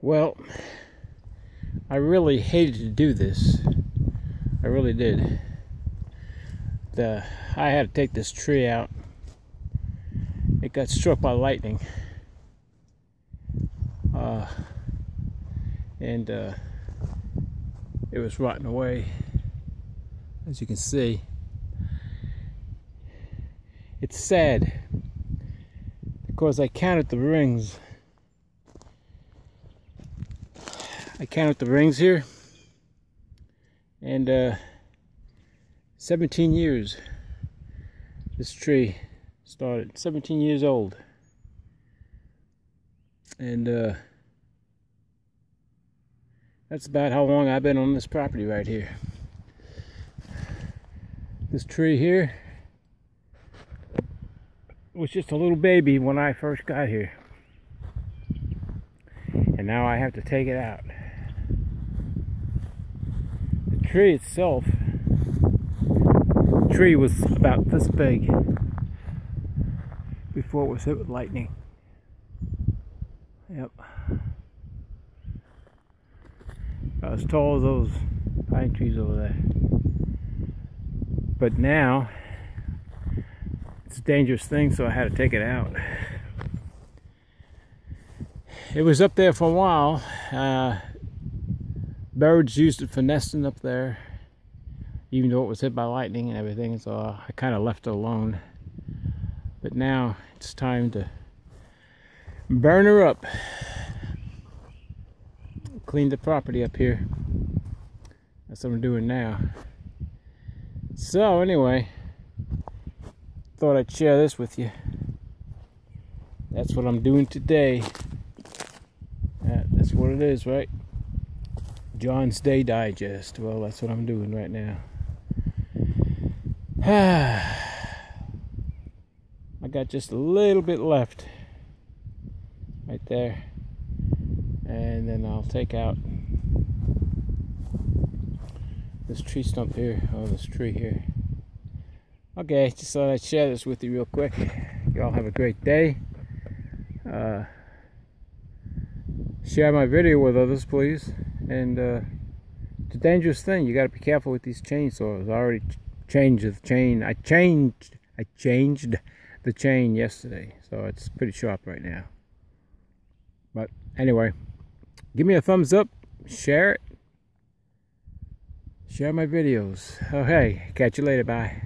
Well, I really hated to do this. I really did. I had to take this tree out. It got struck by lightning. And it was rotting away, as you can see. It's sad because I counted the rings. I counted the rings here, and 17 years this tree started. 17 years old. And that's about how long I've been on this property right here. This tree here was just a little baby when I first got here, and now I have to take it out. The tree itself, the tree was about this big before it was hit with lightning. Yep. About as tall as those pine trees over there. But now it's a dangerous thing, so I had to take it out. It was up there for a while. Birds used it for nesting up there, even though it was hit by lightning and everything, so I kind of left it alone. But now it's time to burn her up. Clean the property up here. That's what I'm doing now. So anyway, thought I'd share this with you. That's what I'm doing today. That's what it is, right? John's Day Digest. Well, that's what I'm doing right now. I got just a little bit left right there, and then I'll take out this tree stump here, or this tree here. Okay, just thought I'd share this with you real quick. Y'all have a great day. Share my video with others, please. And it's a dangerous thing. You got to be careful with these chainsaws. I already changed the chain. I changed the chain yesterday, so it's pretty sharp right now. But anyway, give me a thumbs up, share it, share my videos. Okay, catch you later, bye.